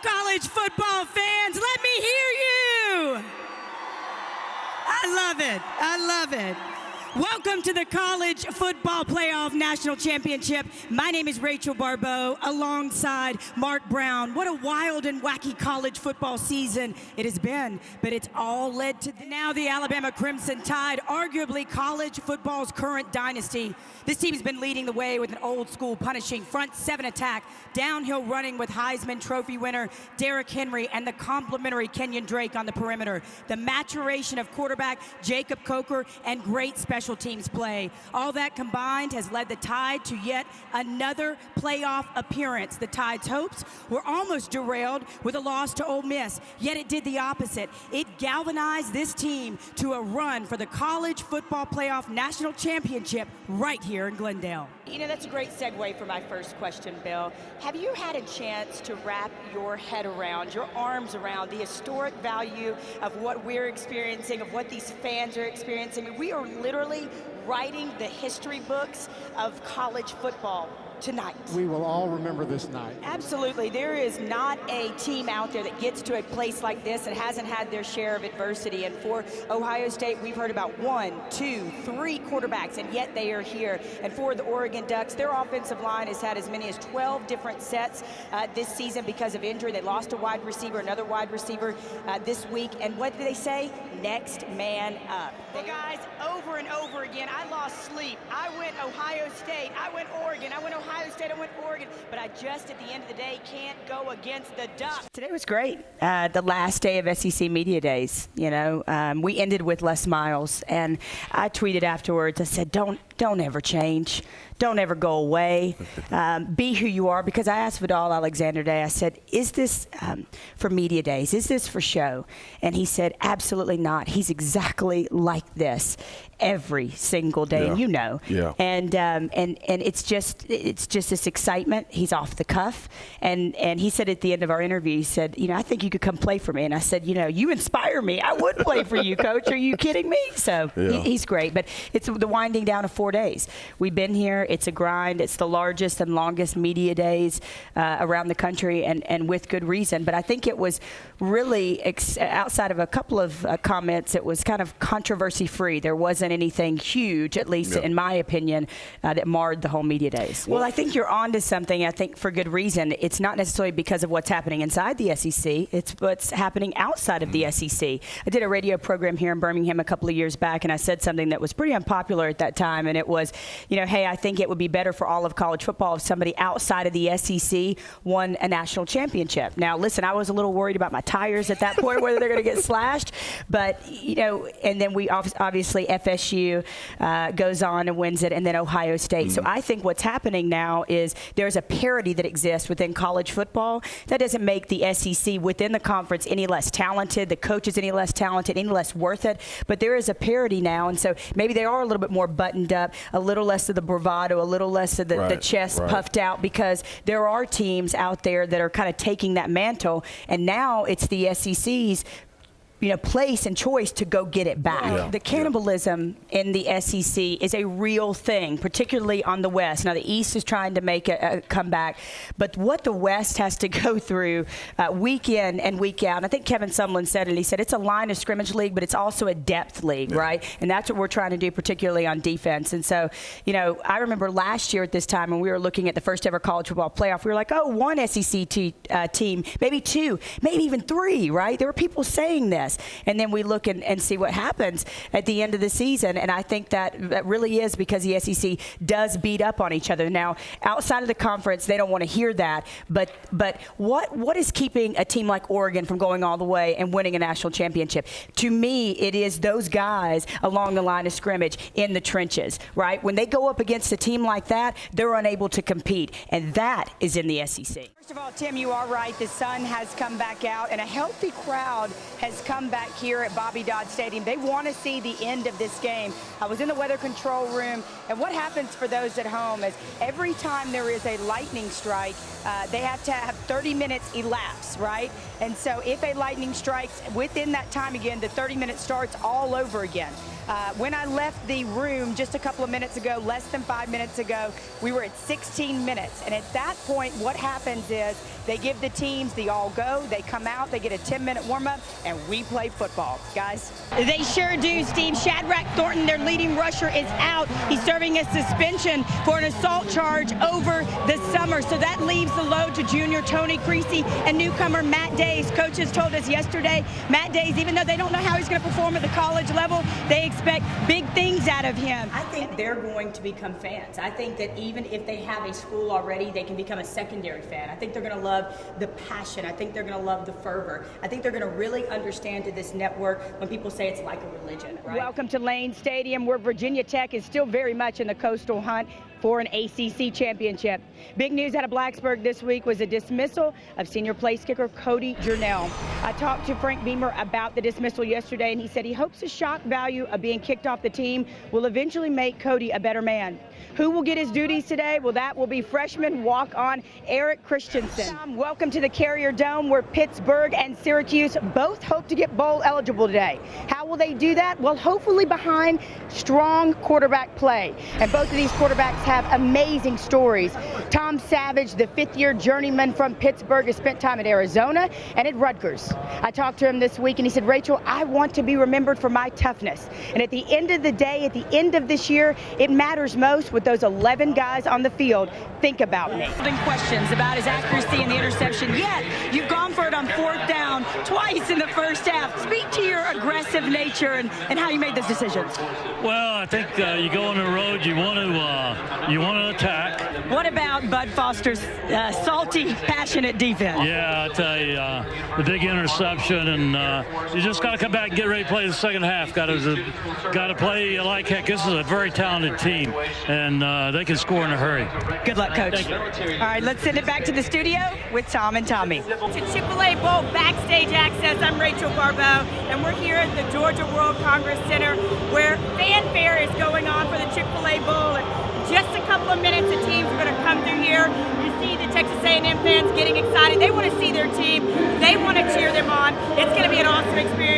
college football fans, let me hear you. I love it. I love it. Welcome to the College Football Playoff National Championship. My name is Rachel Baribeau alongside Mark Brown. What a wild and wacky college football season it has been, but it's all led to now the Alabama Crimson Tide, arguably college football's current dynasty. This team has been leading the way with an old school punishing front seven attack, downhill running with Heisman Trophy winner Derrick Henry and the complimentary Kenyon Drake on the perimeter. The maturation of quarterback Jacob Coker and great special teams play. All that combined has led the Tide to yet another playoff appearance. The Tide's hopes were almost derailed with a loss to Ole Miss, yet it did the opposite. It galvanized this team to a run for the College Football Playoff National Championship right here in Glendale. You know, that's a great segue for my first question, Bill. Have you had a chance to wrap your head around, your arms around the historic value of what we're experiencing, of what these fans are experiencing? I mean, we are literally writing the history books of college football tonight. We will all remember this night. Absolutely. There is not a team out there that gets to a place like this and hasn't had their share of adversity. And for Ohio State, we've heard about 1, 2, 3 quarterbacks, and yet they are here. And for the Oregon Ducks, their offensive line has had as many as 12 different sets this season because of injury. They lost a wide receiver, another wide receiver this week. And what do they say? Next man up. Well, guys, over and over again, I lost sleep. I went Ohio State. I went Oregon. I went Ohio State. I went Oregon. But I just, at the end of the day, can't go against the Ducks. Today was great. The last day of SEC Media Days. You know, we ended with Les Miles, and I tweeted afterwards. I said, "Don't ever change. Don't ever go away. Be who you are." Because I asked Vidal Alexander today, I said, "Is this for media days? Is this for show?" And he said, "Absolutely not. He's exactly like this every single day." Yeah. And you know. Yeah. And it's just this excitement. He's off the cuff. And he said at the end of our interview, he said, "You know, I think you could come play for me." And I said, "You know, you inspire me. I would play for you, Coach. Are you kidding me?" So yeah. he's great. But it's the winding down of 4 days. We've been here. It's a grind. It's the largest and longest media days around the country, and with good reason. But I think it was really, outside of a couple of comments, it was kind of controversy-free. There wasn't anything huge, at least in my opinion, that marred the whole media days. Well, I think you're on to something, I think, for good reason. It's not necessarily because of what's happening inside the SEC. It's what's happening outside of the SEC. I did a radio program here in Birmingham a couple of years back, and I said something that was pretty unpopular at that time, and it was, you know, hey, I think it would be better for all of college football if somebody outside of the SEC won a national championship. Now, listen, I was a little worried about my tires at that point, whether they're going to get slashed, but, you know, and then we obviously FSU goes on and wins it, and then Ohio State. So I think what's happening now is there's a parity that exists within college football. That doesn't make the SEC within the conference any less talented, the coaches any less talented, any less worth it, but there is a parity now, and so maybe they are a little bit more buttoned up, a little less of the bravado, a little less of the chest puffed out, because there are teams out there that are kind of taking that mantle, and now it's the SEC's place and choice to go get it back. Yeah. The cannibalism in the SEC is a real thing, particularly on the West. Now, the East is trying to make a comeback, but what the West has to go through week in and week out, and I think Kevin Sumlin said it, he said it's a line of scrimmage league, but it's also a depth league, right? And that's what we're trying to do, particularly on defense. And so, you know, I remember last year at this time when we were looking at the first ever college football playoff, we were like, oh, one SEC team, maybe 2, maybe even 3, right? There were people saying this. And then we look and see what happens at the end of the season. And I think that really is because the SEC does beat up on each other. Now, outside of the conference, they don't want to hear that. But what is keeping a team like Oregon from going all the way and winning a national championship? To me, it is those guys along the line of scrimmage in the trenches, right? When they go up against a team like that, they're unable to compete. And that is in the SEC. First of all, Tim, you are right. The sun has come back out, and a healthy crowd has come back here at Bobby Dodd Stadium. They want to see the end of this game. I was in the weather control room, and what happens for those at home is every time there is a lightning strike, they have to have 30 minutes elapse, right? And so if a lightning strikes within that time again, the 30 minutes starts all over again. When I left the room just a couple of minutes ago, less than 5 minutes ago, we were at 16 minutes. And at that point, what happens is they give the teams the all-go, they come out, they get a 10-minute warm-up, and we play football. Guys? They sure do, Steve. Shadrack Thornton, their leading rusher, is out. He's serving a suspension for an assault charge over the summer. So that leaves the load to junior Tony Creasy and newcomer Matt Days. Coaches told us yesterday, Matt Days, even though they don't know how he's going to perform at the college level, they expect big things out of him. I think they're going to become fans. I think that even if they have a school already, they can become a secondary fan. I think they're going to love the passion. I think they're going to love the fervor. I think they're going to really understand to this network when people say it's like a religion, right? Welcome to Lane Stadium, where Virginia Tech is still very much in the coastal hunt for an ACC championship. Big news out of Blacksburg this week was a dismissal of senior place kicker Cody Jurnell. I talked to Frank Beamer about the dismissal yesterday, and he said he hopes the shock value of being kicked off the team will eventually make Cody a better man. Who will get his duties today? Well, that will be freshman walk-on Eric Christensen. Welcome to the Carrier Dome, where Pittsburgh and Syracuse both hope to get bowl eligible today. How will they do that? Well, hopefully behind strong quarterback play. And both of these quarterbacks have amazing stories. Tom Savage, the fifth-year journeyman from Pittsburgh, has spent time at Arizona and at Rutgers. I talked to him this week, and he said, Rachel, I want to be remembered for my toughness. And at the end of the day, at the end of this year, it matters most with those 11 guys on the field. Think about me. Questions about his accuracy and the interception, yet you've gone for it on 4th down twice in the first half. Speak to your aggressive nature and how you made those decisions. Well, I think you go on the road, you want to attack. What about Bud Foster's salty, passionate defense? Yeah, I tell you, the big interception, and you just got to come back and get ready to play the second half. Got to play like heck. This is a very talented team, and they can score in a hurry. Good luck, Coach. All right, let's send it back to the studio with Tom and Tommy. To Chick-fil-A Bowl backstage access, I'm Rachel Baribeau, and we're here at the Georgia World Congress Center, where fanfare is going on for the Chick-fil-A Bowl. And just a couple of minutes, the teams are going to come through here. You see the Texas A&M fans getting excited. They want to see their team. They want to cheer them on. It's going to be an awesome experience.